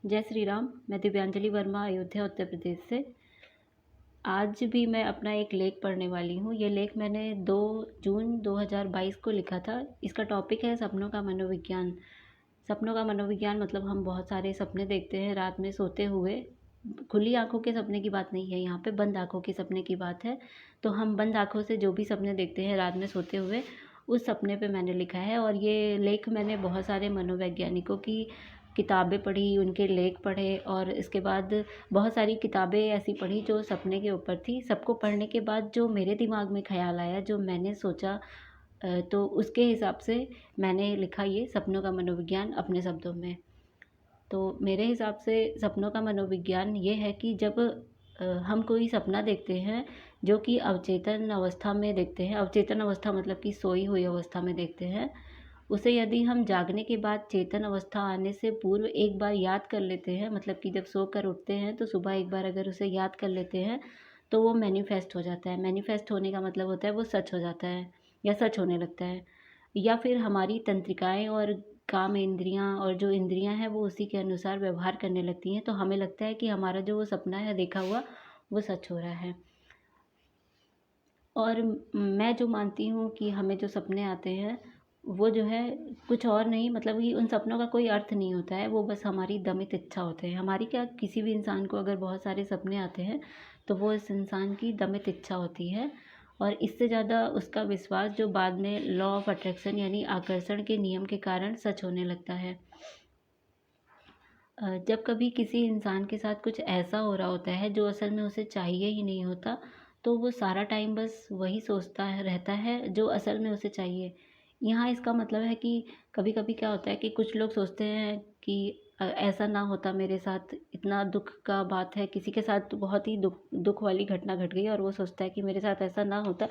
जय श्री राम। मैं दिव्यांजलि वर्मा, अयोध्या उत्तर प्रदेश से। आज भी मैं अपना एक लेख पढ़ने वाली हूँ। ये लेख मैंने 2 जून 2022 को लिखा था। इसका टॉपिक है सपनों का मनोविज्ञान। सपनों का मनोविज्ञान मतलब हम बहुत सारे सपने देखते हैं रात में सोते हुए। खुली आंखों के सपने की बात नहीं है, यहाँ पे बंद आंखों के सपने की बात है। तो हम बंद आंखों से जो भी सपने देखते हैं रात में सोते हुए, उस सपने पे मैंने लिखा है। और ये लेख मैंने बहुत सारे मनोवैज्ञानिकों की किताबें पढ़ी, उनके लेख पढ़े, और इसके बाद बहुत सारी किताबें ऐसी पढ़ी जो सपने के ऊपर थी। सबको पढ़ने के बाद जो मेरे दिमाग में ख्याल आया, जो मैंने सोचा, तो उसके हिसाब से मैंने लिखा ये सपनों का मनोविज्ञान अपने शब्दों में। तो मेरे हिसाब से सपनों का मनोविज्ञान ये है कि जब हम कोई सपना देखते हैं जो कि अवचेतन अवस्था में देखते हैं, अवचेतन अवस्था मतलब कि सोई हुई अवस्था में देखते हैं, उसे यदि हम जागने के बाद चेतन अवस्था आने से पूर्व एक बार याद कर लेते हैं, मतलब कि जब सो कर उठते हैं तो सुबह एक बार अगर उसे याद कर लेते हैं तो वो मैनिफेस्ट हो जाता है। मैनिफेस्ट होने का मतलब होता है वो सच हो जाता है या सच होने लगता है। या फिर हमारी तंत्रिकाएं और काम इंद्रियां और जो इंद्रियां हैं वो उसी के अनुसार व्यवहार करने लगती हैं, तो हमें लगता है कि हमारा जो वो सपना है देखा हुआ वो सच हो रहा है। और मैं जो मानती हूँ कि हमें जो सपने आते हैं वो जो है कुछ और नहीं, मतलब कि उन सपनों का कोई अर्थ नहीं होता है, वो बस हमारी दमित इच्छा होते हैं। हमारी क्या, किसी भी इंसान को अगर बहुत सारे सपने आते हैं तो वो इस इंसान की दमित इच्छा होती है। और इससे ज़्यादा उसका विश्वास जो बाद में लॉ ऑफ अट्रैक्शन यानी आकर्षण के नियम के कारण सच होने लगता है। जब कभी किसी इंसान के साथ कुछ ऐसा हो रहा होता है जो असल में उसे चाहिए ही नहीं होता, तो वो सारा टाइम बस वही सोचता है रहता है जो असल में उसे चाहिए। यहाँ इसका मतलब है कि कभी कभी क्या होता है कि कुछ लोग सोचते हैं कि ऐसा ना होता मेरे साथ, इतना दुख का बात है, किसी के साथ बहुत ही दुख दुख वाली घटना घट गई और वो सोचता है कि मेरे साथ ऐसा ना होता,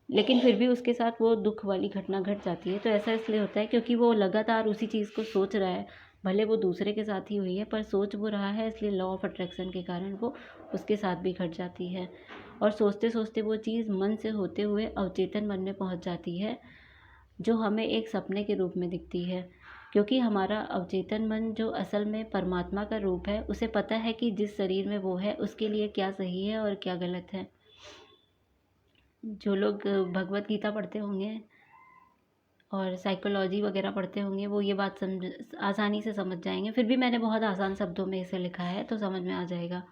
लेकिन फिर भी उसके साथ वो दुख वाली घटना घट जाती है। तो ऐसा इसलिए होता है क्योंकि वो लगातार उसी चीज़ को सोच रहा है, भले वो दूसरे के साथ ही हुई है पर सोच वो रहा है, इसलिए लॉ ऑफ अट्रैक्शन के कारण वो उसके साथ भी घट जाती है। और सोचते सोचते वो चीज़ मन से होते हुए अवचेतन मन में पहुंच जाती है, जो हमें एक सपने के रूप में दिखती है। क्योंकि हमारा अवचेतन मन जो असल में परमात्मा का रूप है, उसे पता है कि जिस शरीर में वो है उसके लिए क्या सही है और क्या गलत है। जो लोग भगवत गीता पढ़ते होंगे और साइकोलॉजी वगैरह पढ़ते होंगे वो ये बात समझ आसानी से समझ जाएंगे। फिर भी मैंने बहुत आसान शब्दों में इसे लिखा है तो समझ में आ जाएगा।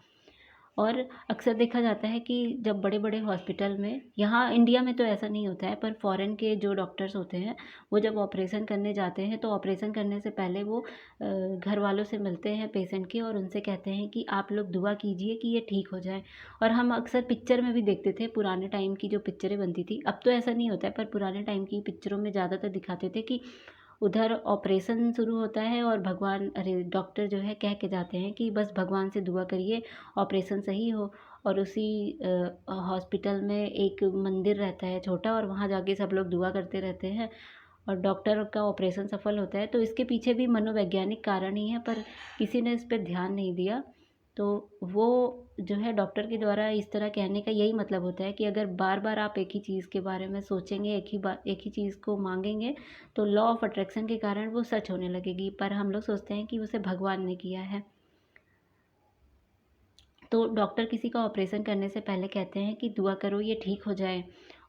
और अक्सर देखा जाता है कि जब बड़े बड़े हॉस्पिटल में, यहाँ इंडिया में तो ऐसा नहीं होता है, पर फॉरेन के जो डॉक्टर्स होते हैं वो जब ऑपरेशन करने जाते हैं तो ऑपरेशन करने से पहले वो घर वालों से मिलते हैं पेशेंट के और उनसे कहते हैं कि आप लोग दुआ कीजिए कि ये ठीक हो जाए। और हम अक्सर पिक्चर में भी देखते थे, पुराने टाइम की जो पिक्चरें बनती थी, अब तो ऐसा नहीं होता है, पर पुराने टाइम की पिक्चरों में ज़्यादातर दिखाते थे कि उधर ऑपरेशन शुरू होता है और भगवान, अरे डॉक्टर जो है कह के जाते हैं कि बस भगवान से दुआ करिए ऑपरेशन सही हो। और उसी हॉस्पिटल में एक मंदिर रहता है छोटा, और वहाँ जाके सब लोग दुआ करते रहते हैं और डॉक्टर का ऑपरेशन सफल होता है। तो इसके पीछे भी मनोवैज्ञानिक कारण ही है, पर किसी ने इस पर ध्यान नहीं दिया। तो वो जो है डॉक्टर के द्वारा इस तरह कहने का यही मतलब होता है कि अगर बार बार आप एक ही चीज़ के बारे में सोचेंगे, एक ही चीज़ को मांगेंगे, तो लॉ ऑफ अट्रैक्शन के कारण वो सच होने लगेगी। पर हम लोग सोचते हैं कि उसे भगवान ने किया है। तो डॉक्टर किसी का ऑपरेशन करने से पहले कहते हैं कि दुआ करो ये ठीक हो जाए,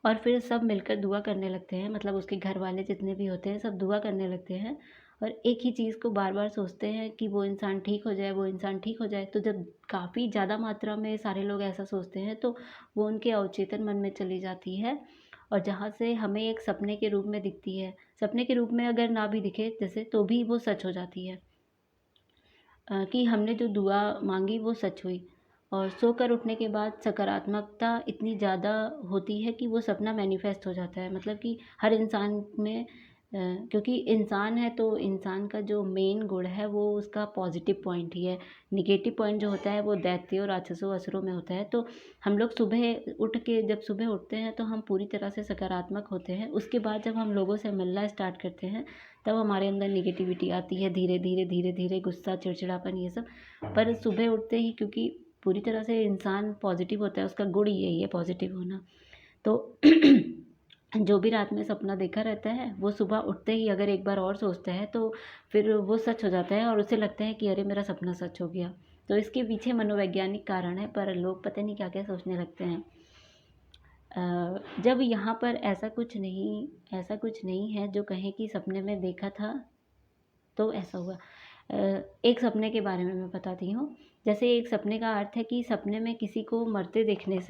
और फिर सब मिलकर दुआ करने लगते हैं, मतलब उसके घर वाले जितने भी होते हैं सब दुआ करने लगते हैं और एक ही चीज़ को बार बार सोचते हैं कि वो इंसान ठीक हो जाए, वो इंसान ठीक हो जाए। तो जब काफ़ी ज़्यादा मात्रा में सारे लोग ऐसा सोचते हैं तो वो उनके अवचेतन मन में चली जाती है, और जहाँ से हमें एक सपने के रूप में दिखती है। सपने के रूप में अगर ना भी दिखे जैसे, तो भी वो सच हो जाती है, कि हमने जो दुआ मांगी वो सच हुई। और सोकर उठने के बाद सकारात्मकता इतनी ज़्यादा होती है कि वो सपना मैनिफेस्ट हो जाता है, मतलब कि हर इंसान में, क्योंकि इंसान है तो इंसान का जो मेन गुण है वो उसका पॉजिटिव पॉइंट ही है। निगेटिव पॉइंट जो होता है वो दैत्यों राक्षसों असुरों में होता है। तो हम लोग सुबह उठ के, जब सुबह उठते हैं तो हम पूरी तरह से सकारात्मक होते हैं। उसके बाद जब हम लोगों से मिलना स्टार्ट करते हैं तब हमारे अंदर निगेटिविटी आती है, धीरे धीरे धीरे धीरे गुस्सा, चिड़चिड़ापन, ये सब। पर सुबह उठते ही, क्योंकि पूरी तरह से इंसान पॉजिटिव होता है, उसका गुण यही है पॉजिटिव होना। तो जो भी रात में सपना देखा रहता है वो सुबह उठते ही अगर एक बार और सोचता है तो फिर वो सच हो जाता है और उसे लगता है कि अरे मेरा सपना सच हो गया। तो इसके पीछे मनोवैज्ञानिक कारण है, पर लोग पता नहीं क्या क्या सोचने लगते हैं। जब यहाँ पर ऐसा कुछ नहीं है जो कहे कि सपने में देखा था तो ऐसा हुआ। एक सपने के बारे में मैं बताती हूँ। जैसे एक सपने का अर्थ है कि सपने में किसी को मरते देखने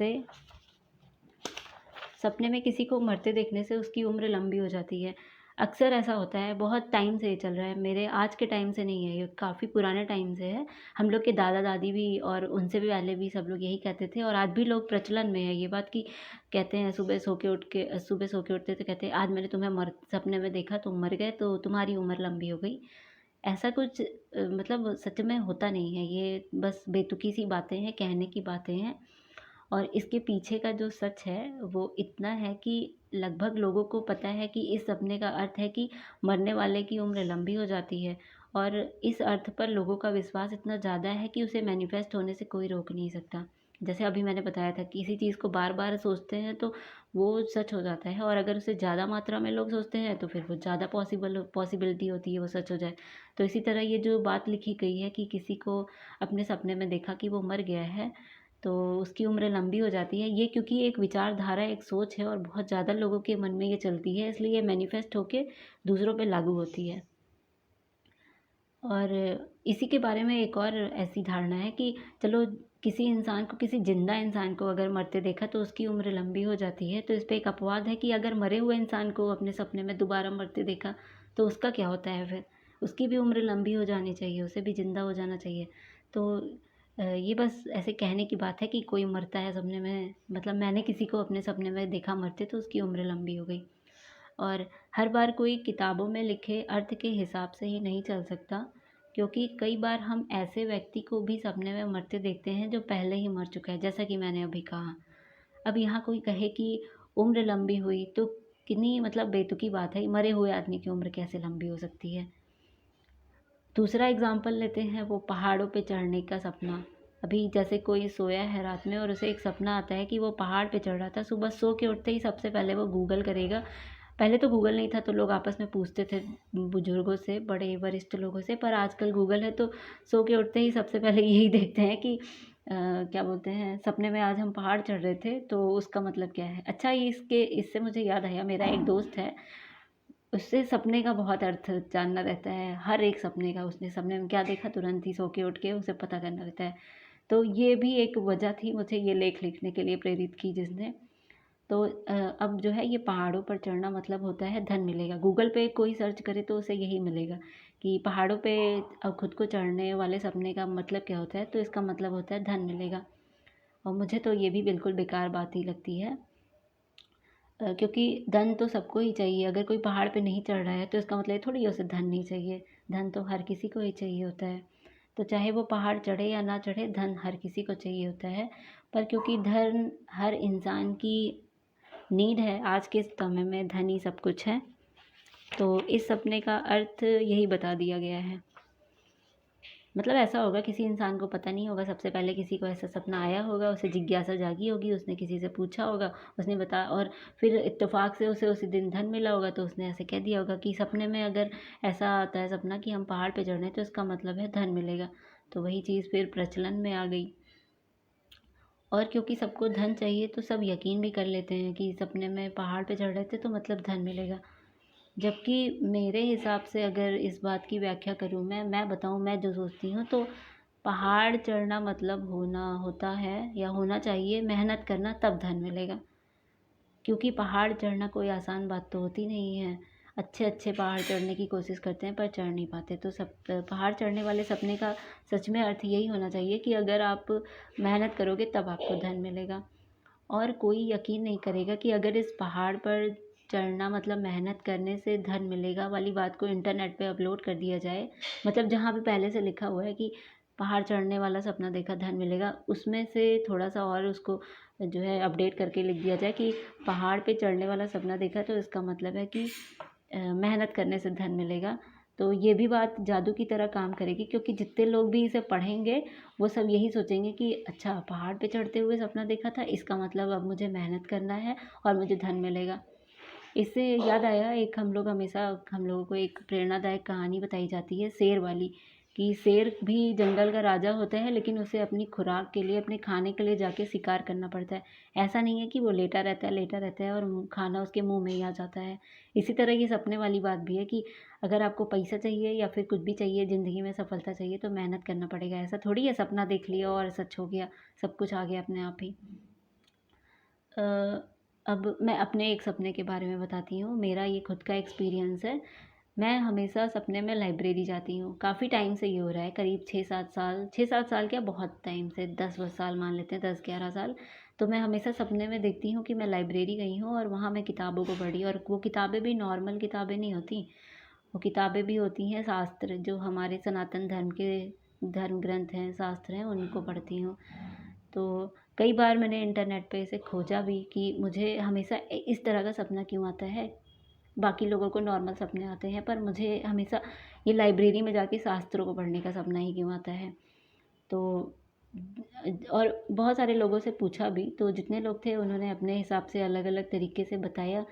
से उसकी उम्र लंबी हो जाती है। अक्सर ऐसा होता है, बहुत टाइम से ये चल रहा है, मेरे आज के टाइम से नहीं है, ये काफ़ी पुराने टाइम से है। हम लोग के दादा दादी भी और उनसे भी पहले भी सब लोग यही कहते थे, और आज भी लोग प्रचलन में है ये बात कि कहते हैं सुबह सो के उठते थे, कहते हैं आज मैंने तुम्हें सपने में देखा, तुम मर गए तो तुम्हारी उम्र लंबी हो गई। ऐसा कुछ मतलब सच में होता नहीं है, ये बस बेतुकी सी बातें हैं, कहने की बातें हैं। और इसके पीछे का जो सच है वो इतना है कि लगभग लोगों को पता है कि इस सपने का अर्थ है कि मरने वाले की उम्र लंबी हो जाती है, और इस अर्थ पर लोगों का विश्वास इतना ज़्यादा है कि उसे मैनिफेस्ट होने से कोई रोक नहीं सकता। जैसे अभी मैंने बताया था, किसी चीज़ को बार बार सोचते हैं तो वो सच हो जाता है, और अगर उसे ज़्यादा मात्रा में लोग सोचते हैं तो फिर वो ज़्यादा पॉसिबिलिटी होती है वो सच हो जाए। तो इसी तरह ये जो बात लिखी गई है कि किसी को अपने सपने में देखा कि वो मर गया है तो उसकी उम्र लंबी हो जाती है, ये क्योंकि एक विचारधारा, एक सोच है और बहुत ज़्यादा लोगों के मन में ये चलती है, इसलिए ये मैनिफेस्ट होके दूसरों पे लागू होती है। और इसी के बारे में एक और ऐसी धारणा है कि चलो किसी जिंदा इंसान को अगर मरते देखा तो उसकी उम्र लंबी हो जाती है, तो इस पे एक अपवाद है कि अगर मरे हुए इंसान को अपने सपने में दोबारा मरते देखा तो उसका क्या होता है फिर? उसकी भी उम्र लंबी हो जानी चाहिए, उसे भी जिंदा हो जाना चाहिए। तो ये बस ऐसे कहने की बात है कि कोई मरता है सपने में, मतलब मैंने किसी को अपने सपने में देखा मरते तो उसकी उम्र लंबी हो गई। और हर बार कोई किताबों में लिखे अर्थ के हिसाब से ही नहीं चल सकता, क्योंकि कई बार हम ऐसे व्यक्ति को भी सपने में मरते देखते हैं जो पहले ही मर चुका है, जैसा कि मैंने अभी कहा। अब यहाँ कोई कहे कि उम्र लंबी हुई तो कितनी मतलब बेतुकी बात है, मरे हुए आदमी की उम्र कैसे लंबी हो सकती है। दूसरा एग्जाम्पल लेते हैं, वो पहाड़ों पे चढ़ने का सपना। अभी जैसे कोई सोया है रात में और उसे एक सपना आता है कि वो पहाड़ पे चढ़ रहा था, सुबह सो के उठते ही सबसे पहले वो गूगल करेगा। पहले तो गूगल नहीं था तो लोग आपस में पूछते थे बुजुर्गों से, बड़े वरिष्ठ लोगों से, पर आजकल गूगल है तो सो के उठते ही सबसे पहले यही देखते हैं कि क्या बोलते हैं, सपने में आज हम पहाड़ चढ़ रहे थे तो उसका मतलब क्या है। अच्छा, इससे मुझे याद आया, मेरा एक दोस्त है, उससे सपने का बहुत अर्थ जानना रहता है, हर एक सपने का, उसने सपने में क्या देखा तुरंत ही सो के उठ के उसे पता करना रहता है। तो ये भी एक वजह थी मुझे ये लेख लिखने के लिए प्रेरित की जिसने। तो अब जो है, ये पहाड़ों पर चढ़ना मतलब होता है धन मिलेगा। गूगल पे कोई सर्च करे तो उसे यही मिलेगा कि पहाड़ों पे खुद को चढ़ने वाले सपने का मतलब क्या होता है, तो इसका मतलब होता है धन मिलेगा। और मुझे तो ये भी बिल्कुल बेकार बात ही लगती है, क्योंकि धन तो सबको ही चाहिए। अगर कोई पहाड़ पे नहीं चढ़ रहा है तो इसका मतलब ये थोड़ी उसे धन नहीं चाहिए। धन तो हर किसी को ही चाहिए होता है। तो चाहे वो पहाड़ चढ़े या ना चढ़े, धन हर किसी को चाहिए होता है। पर क्योंकि धन हर इंसान की नीड है, आज के समय में धन ही सब कुछ है, तो इस सपने का अर्थ यही बता दिया गया है। मतलब ऐसा होगा, किसी इंसान को पता नहीं होगा, सबसे पहले किसी को ऐसा सपना आया होगा, उसे जिज्ञासा जागी होगी, उसने किसी से पूछा होगा, उसने बता, और फिर इत्तेफाक से उसे उसी दिन धन मिला होगा तो उसने ऐसे कह दिया होगा कि सपने में अगर ऐसा आता है सपना कि हम पहाड़ पे चढ़ रहे हैं तो इसका मतलब है धन मिलेगा। तो वही चीज़ फिर प्रचलन में आ गई। और क्योंकि सबको धन चाहिए तो सब यकीन भी कर लेते हैं कि सपने में पहाड़ पे चढ़ रहे थे तो मतलब धन मिलेगा। जबकि मेरे हिसाब से अगर इस बात की व्याख्या करूँ, मैं बताऊँ, मैं जो सोचती हूँ, तो पहाड़ चढ़ना मतलब होता है या होना चाहिए मेहनत करना, तब धन मिलेगा। क्योंकि पहाड़ चढ़ना कोई आसान बात तो होती नहीं है। अच्छे अच्छे पहाड़ चढ़ने की कोशिश करते हैं पर चढ़ नहीं पाते। तो सब पहाड़ चढ़ने वाले सपने का सच में अर्थ यही होना चाहिए कि अगर आप मेहनत करोगे तब आपको धन मिलेगा। और कोई यकीन नहीं करेगा कि अगर इस पहाड़ पर चढ़ना मतलब मेहनत करने से धन मिलेगा वाली बात को इंटरनेट पे अपलोड कर दिया जाए, मतलब जहाँ पे पहले से लिखा हुआ है कि पहाड़ चढ़ने वाला सपना देखा धन मिलेगा, उसमें से थोड़ा सा और उसको जो है अपडेट करके लिख दिया जाए कि पहाड़ पे चढ़ने वाला सपना देखा तो इसका मतलब है कि मेहनत करने से धन मिलेगा। तो ये भी बात जादू की तरह काम करेगी, क्योंकि जितने लोग भी इसे पढ़ेंगे वो सब यही सोचेंगे कि अच्छा, पहाड़ पे चढ़ते हुए सपना देखा था, इसका मतलब अब मुझे मेहनत करना है और मुझे धन मिलेगा। इससे याद आया, एक हम लोगों को एक प्रेरणादायक कहानी बताई जाती है शेर वाली, कि शेर भी जंगल का राजा होता है, लेकिन उसे अपनी खुराक के लिए, अपने खाने के लिए जाके शिकार करना पड़ता है। ऐसा नहीं है कि वो लेटा रहता है और खाना उसके मुंह में ही आ जाता है। इसी तरह ये सपने वाली बात भी है कि अगर आपको पैसा चाहिए या फिर कुछ भी चाहिए ज़िंदगी में, सफलता चाहिए, तो मेहनत करना पड़ेगा। ऐसा थोड़ी है सपना देख लिया और सच हो गया, सब कुछ आ गया अपने आप ही। अ, अब मैं अपने एक सपने के बारे में बताती हूँ। मेरा ये खुद का एक्सपीरियंस है। मैं हमेशा सपने में लाइब्रेरी जाती हूँ। काफ़ी टाइम से ये हो रहा है, करीब 6-7 साल क्या, बहुत टाइम से, 10 साल मान लेते हैं, 10-11 साल। तो मैं हमेशा सपने में देखती हूँ कि मैं लाइब्रेरी गई हूँ और वहाँ मैं किताबों को पढ़ी, और वो किताबें भी नॉर्मल किताबें नहीं होती। वो किताबें भी होती हैं शास्त्र, जो हमारे सनातन धर्म के धर्म ग्रंथ हैं, शास्त्र हैं, उनको पढ़ती हूँ। तो कई बार मैंने इंटरनेट पे इसे खोजा भी कि मुझे हमेशा इस तरह का सपना क्यों आता है। बाकी लोगों को नॉर्मल सपने आते हैं, पर मुझे हमेशा ये लाइब्रेरी में जाके शास्त्रों को पढ़ने का सपना ही क्यों आता है। तो और बहुत सारे लोगों से पूछा भी, तो जितने लोग थे उन्होंने अपने हिसाब से अलग अलग तरीके से बताया।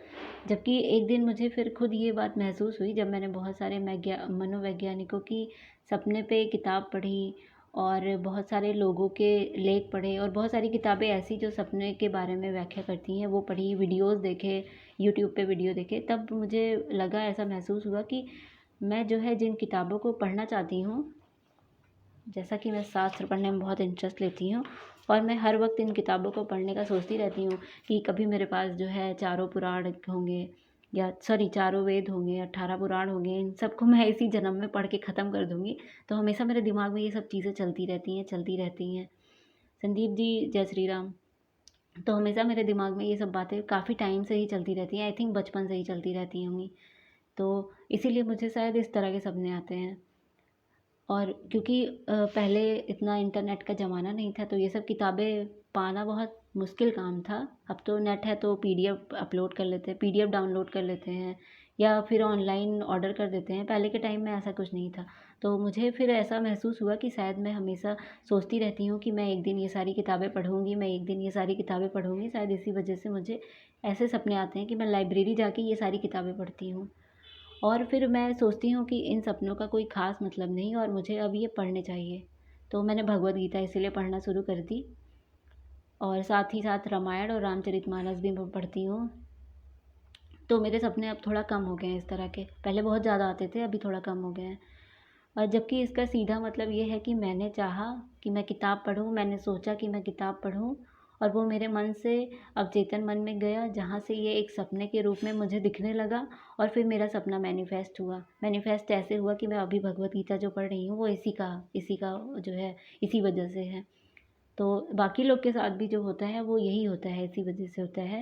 जबकि एक दिन मुझे फिर खुद ये बात महसूस हुई, जब मैंने बहुत सारे मनोवैज्ञानिकों की सपने पे किताब पढ़ी, और बहुत सारे लोगों के लेख पढ़े, और बहुत सारी किताबें ऐसी जो सपने के बारे में व्याख्या करती हैं वो पढ़ी, वीडियोस देखे, यूट्यूब पे वीडियो देखे। तब मुझे लगा, ऐसा महसूस हुआ कि मैं जो है जिन किताबों को पढ़ना चाहती हूँ, जैसा कि मैं शास्त्र पढ़ने में बहुत इंटरेस्ट लेती हूँ, और मैं हर वक्त इन किताबों को पढ़ने का सोचती रहती हूँ कि कभी मेरे पास जो है चारों पुराण होंगे, या सॉरी चारों वेद होंगे, 18 पुराण होंगे, इन सबको मैं इसी जन्म में पढ़ के ख़त्म कर दूँगी। तो हमेशा मेरे दिमाग में ये सब चीज़ें चलती रहती हैं। संदीप जी, जय श्री राम। तो हमेशा मेरे दिमाग में ये सब बातें काफ़ी टाइम से ही चलती रहती हैं, आई थिंक बचपन से ही चलती रहती होंगी। तो इसीलिए मुझे शायद इस तरह के सपने आते हैं। और क्योंकि पहले इतना इंटरनेट का ज़माना नहीं था, तो ये सब किताबें पाना बहुत मुश्किल काम था। अब तो नेट है तो पीडीएफ अपलोड कर लेते हैं, पीडीएफ डाउनलोड कर लेते हैं, या फिर ऑनलाइन ऑर्डर कर देते हैं। पहले के टाइम में ऐसा कुछ नहीं था। तो मुझे फिर ऐसा महसूस हुआ कि शायद मैं हमेशा सोचती रहती हूँ कि मैं एक दिन ये सारी किताबें पढ़ूँगी, मैं एक दिन ये सारी किताबें पढ़ूँगी। शायद इसी वजह से मुझे ऐसे सपने आते हैं कि मैं लाइब्रेरी जाके ये सारी किताबें पढ़ती हूँ। और फिर मैं सोचती हूँ कि इन सपनों का कोई ख़ास मतलब नहीं, और मुझे अब ये पढ़ने चाहिए। तो मैंने भगवद गीता इसीलिए पढ़ना शुरू कर दी, और साथ ही साथ रामायण और रामचरितमानस भी मैं पढ़ती हूँ। तो मेरे सपने अब थोड़ा कम हो गए हैं इस तरह के, पहले बहुत ज़्यादा आते थे, अभी थोड़ा कम हो गए हैं। और जबकि इसका सीधा मतलब ये है कि मैंने चाहा कि मैं किताब पढूँ, मैंने सोचा कि मैं किताब पढूँ, और वो मेरे मन से अवचेतन मन में गया, जहाँ से ये एक सपने के रूप में मुझे दिखने लगा, और फिर मेरा सपना मैनिफेस्ट हुआ। मैनिफेस्ट ऐसे हुआ कि मैं अभी भगवद गीता जो पढ़ रही हूँ वो इसी का जो है, इसी वजह से है। तो बाकी लोग के साथ भी जो होता है वो यही होता है, इसी वजह से होता है।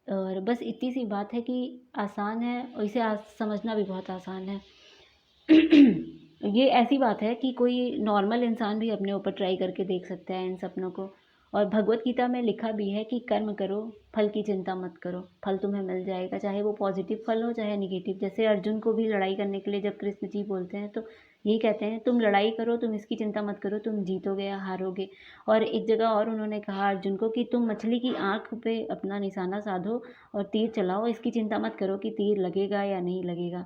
और बस इतनी सी बात है कि आसान है, और इसे समझना भी बहुत आसान है। ये ऐसी बात है कि कोई नॉर्मल इंसान भी अपने ऊपर ट्राई करके देख सकता है इन सपनों को। और भगवत गीता में लिखा भी है कि कर्म करो, फल की चिंता मत करो, फल तुम्हें मिल जाएगा, चाहे वो पॉजिटिव फल हो चाहे निगेटिव। जैसे अर्जुन को भी लड़ाई करने के लिए जब कृष्ण जी बोलते हैं, तो यही कहते हैं, तुम लड़ाई करो, तुम इसकी चिंता मत करो, तुम जीतोगे या हारोगे। और एक जगह और उन्होंने कहा अर्जुन को कि तुम मछली की आँख पे अपना निशाना साधो और तीर चलाओ, इसकी चिंता मत करो कि तीर लगेगा या नहीं लगेगा।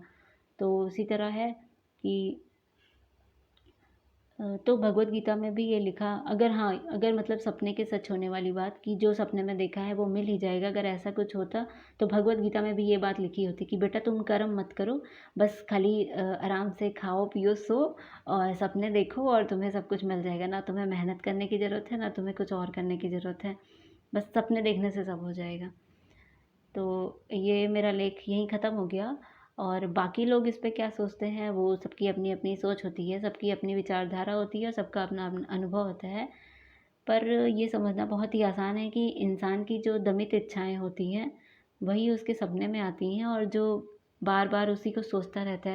तो उसी तरह है कि तो भगवत गीता में भी ये लिखा, अगर मतलब सपने के सच होने वाली बात, कि जो सपने में देखा है वो मिल ही जाएगा, अगर ऐसा कुछ होता तो भगवत गीता में भी ये बात लिखी होती कि बेटा तुम कर्म मत करो, बस खाली आराम से खाओ पियो सो और सपने देखो, और तुम्हें सब कुछ मिल जाएगा। ना तुम्हें मेहनत करने की ज़रूरत है, ना तुम्हें कुछ और करने की ज़रूरत है, बस सपने देखने से सब हो जाएगा। तो ये मेरा लेख यहीं ख़त्म हो गया। और बाकी लोग इस पे क्या सोचते हैं, वो सबकी अपनी अपनी सोच होती है, सबकी अपनी विचारधारा होती है, और सबका अपना अपना अनुभव होता है। पर ये समझना बहुत ही आसान है कि इंसान की जो दमित इच्छाएं होती हैं वही उसके सपने में आती हैं, और जो बार बार उसी को सोचता रहता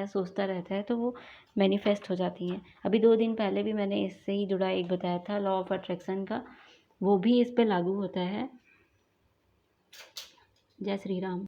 है, तो वो मैनिफेस्ट हो जाती हैं। अभी 2 दिन पहले भी मैंने इससे ही जुड़ा एक बताया था, लॉ ऑफ अट्रैक्शन का, वो भी इस पे लागू होता है। जय श्री राम।